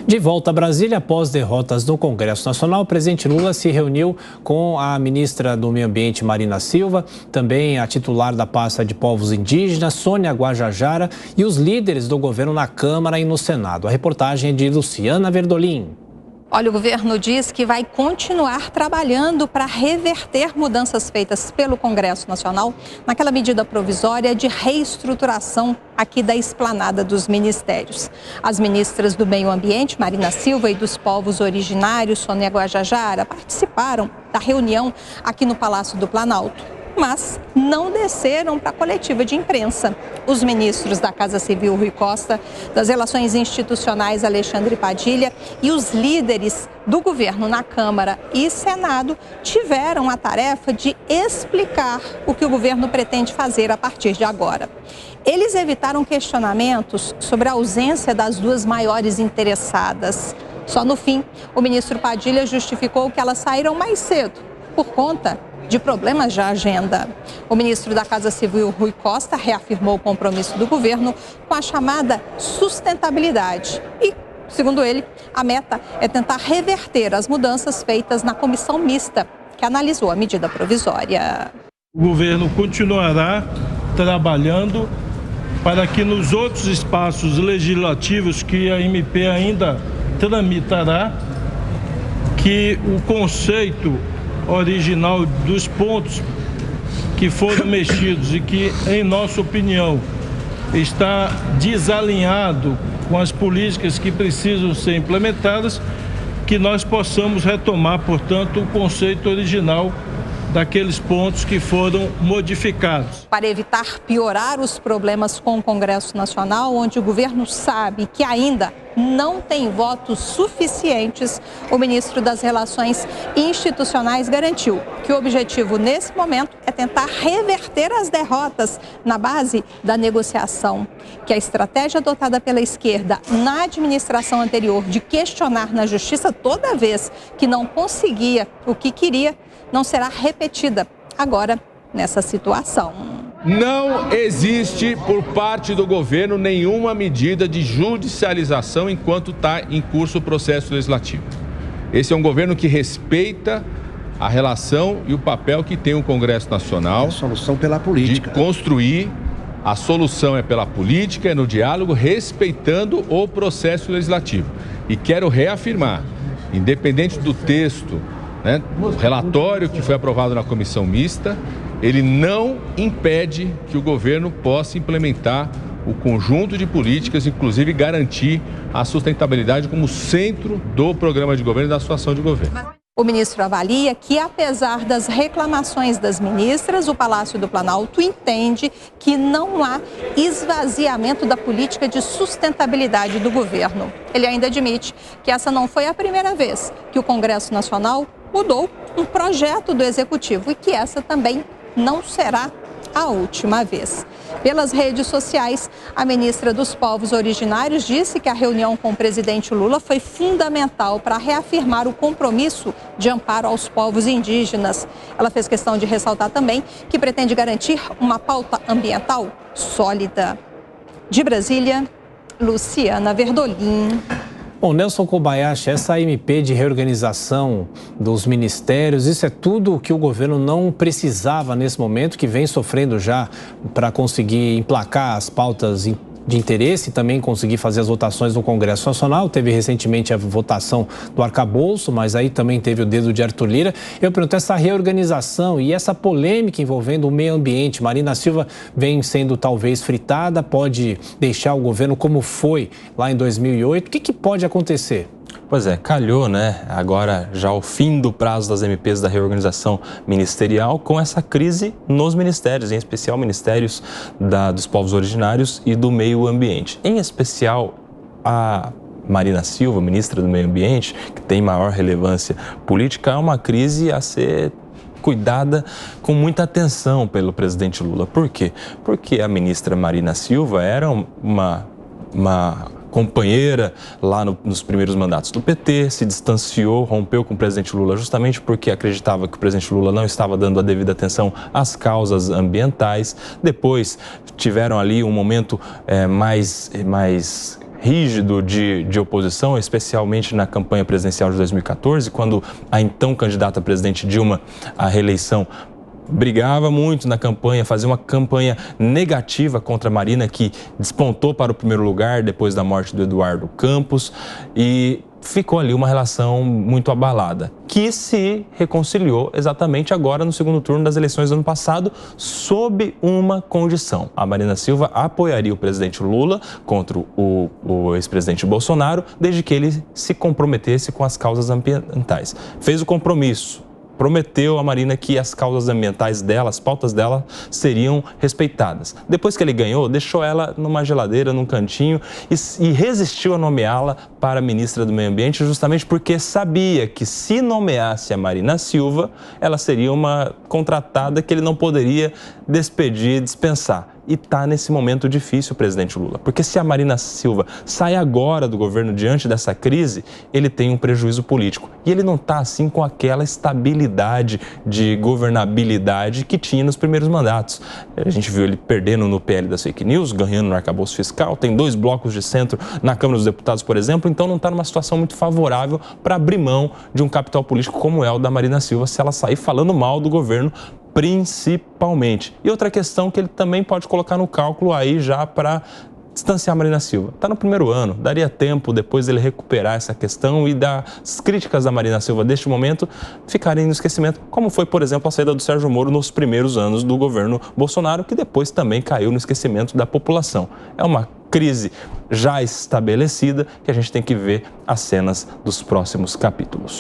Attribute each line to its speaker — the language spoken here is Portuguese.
Speaker 1: De volta a Brasília, após derrotas no Congresso Nacional, o presidente Lula se reuniu com a ministra do Meio Ambiente, Marina Silva, também a titular da pasta de povos indígenas, Sônia Guajajara, e os líderes do governo na Câmara e no Senado. A reportagem é de Luciana Verdolim.
Speaker 2: Olha, o governo diz que vai continuar trabalhando para reverter mudanças feitas pelo Congresso Nacional naquela medida provisória de reestruturação aqui da esplanada dos ministérios. As ministras do Meio Ambiente, Marina Silva, e dos povos originários, Sônia Guajajara, participaram da reunião aqui no Palácio do Planalto, mas não desceram para a coletiva de imprensa. Os ministros da Casa Civil, Rui Costa, das Relações Institucionais, Alexandre Padilha, e os líderes do governo na Câmara e Senado tiveram a tarefa de explicar o que o governo pretende fazer a partir de agora. Eles evitaram questionamentos sobre a ausência das duas maiores interessadas. Só no fim, o ministro Padilha justificou que elas saíram mais cedo por conta de problemas de agenda. O ministro da Casa Civil, Rui Costa, reafirmou o compromisso do governo com a chamada sustentabilidade. E, segundo ele, a meta é tentar reverter as mudanças feitas na comissão mista, que analisou a medida provisória.
Speaker 3: O governo continuará trabalhando para que nos outros espaços legislativos que a MP ainda tramitará, que o conceito original dos pontos que foram mexidos e que, em nossa opinião, está desalinhado com as políticas que precisam ser implementadas, que nós possamos retomar, portanto, o conceito original daqueles pontos que foram modificados.
Speaker 2: Para evitar piorar os problemas com o Congresso Nacional, onde o governo sabe que ainda não tem votos suficientes, o ministro das Relações Institucionais garantiu que o objetivo nesse momento é tentar reverter as derrotas na base da negociação, que a estratégia adotada pela esquerda na administração anterior de questionar na justiça toda vez que não conseguia o que queria, não será repetida agora nessa situação.
Speaker 4: Não existe por parte do governo nenhuma medida de judicialização enquanto está em curso o processo legislativo. Esse é um governo que respeita a relação e o papel que tem o Congresso Nacional.
Speaker 5: A solução pela política.
Speaker 4: De construir, a solução é pela política, é no diálogo, respeitando o processo legislativo. E quero reafirmar, independente do texto, o relatório que foi aprovado na comissão mista, ele não impede que o governo possa implementar o conjunto de políticas, inclusive garantir a sustentabilidade como centro do programa de governo e da sua ação de governo.
Speaker 2: O ministro avalia que, apesar das reclamações das ministras, o Palácio do Planalto entende que não há esvaziamento da política de sustentabilidade do governo. Ele ainda admite que essa não foi a primeira vez que o Congresso Nacional mudou um projeto do Executivo e que essa também não será a última vez. Pelas redes sociais, a ministra dos Povos Originários disse que a reunião com o presidente Lula foi fundamental para reafirmar o compromisso de amparo aos povos indígenas. Ela fez questão de ressaltar também que pretende garantir uma pauta ambiental sólida. De Brasília, Luciana Verdolim.
Speaker 1: Bom, Nelson Kobayashi, essa MP de reorganização dos ministérios, isso é tudo o que o governo não precisava nesse momento, que vem sofrendo já para conseguir emplacar as pautas de interesse e também conseguir fazer as votações no Congresso Nacional. Teve recentemente a votação do arcabouço, mas aí também teve o dedo de Arthur Lira. Eu pergunto, essa reorganização e essa polêmica envolvendo o meio ambiente, Marina Silva vem sendo talvez fritada, pode deixar o governo como foi lá em 2008. O que pode acontecer?
Speaker 6: Pois é, calhou, né? Agora já o fim do prazo das MPs da reorganização ministerial com essa crise nos ministérios, em especial ministérios dos povos originários e do meio ambiente. Em especial a Marina Silva, ministra do Meio Ambiente, que tem maior relevância política, é uma crise a ser cuidada com muita atenção pelo presidente Lula. Por quê? Porque a ministra Marina Silva era uma companheira lá nos primeiros mandatos do PT, se distanciou, rompeu com o presidente Lula justamente porque acreditava que o presidente Lula não estava dando a devida atenção às causas ambientais. Depois tiveram ali um momento mais rígido de oposição, especialmente na campanha presidencial de 2014, quando a então candidata a presidente Dilma à reeleição brigava muito na campanha, fazia uma campanha negativa contra a Marina, que despontou para o primeiro lugar depois da morte do Eduardo Campos, e ficou ali uma relação muito abalada, que se reconciliou exatamente agora no segundo turno das eleições do ano passado, sob uma condição. A Marina Silva apoiaria o presidente Lula contra o ex-presidente Bolsonaro, desde que ele se comprometesse com as causas ambientais. Fez o compromisso. Prometeu a Marina que as causas ambientais dela, as pautas dela, seriam respeitadas. Depois que ele ganhou, deixou ela numa geladeira, num cantinho e resistiu a nomeá-la para ministra do Meio Ambiente, justamente porque sabia que se nomeasse a Marina Silva, ela seria uma contratada que ele não poderia despedir, dispensar. E está nesse momento difícil o presidente Lula, porque se a Marina Silva sai agora do governo diante dessa crise, ele tem um prejuízo político. E ele não está assim com aquela estabilidade de governabilidade que tinha nos primeiros mandatos. A gente viu ele perdendo no PL das fake news, ganhando no arcabouço fiscal, tem 2 blocos de centro na Câmara dos Deputados, por exemplo, então não está numa situação muito favorável para abrir mão de um capital político como é o da Marina Silva, se ela sair falando mal do governo, principalmente. E outra questão que ele também pode colocar no cálculo aí já para distanciar a Marina Silva. Está no primeiro ano, daria tempo depois ele recuperar essa questão e das críticas da Marina Silva deste momento ficarem no esquecimento, como foi, por exemplo, a saída do Sérgio Moro nos primeiros anos do governo Bolsonaro, que depois também caiu no esquecimento da população. É uma crise já estabelecida que a gente tem que ver as cenas dos próximos capítulos.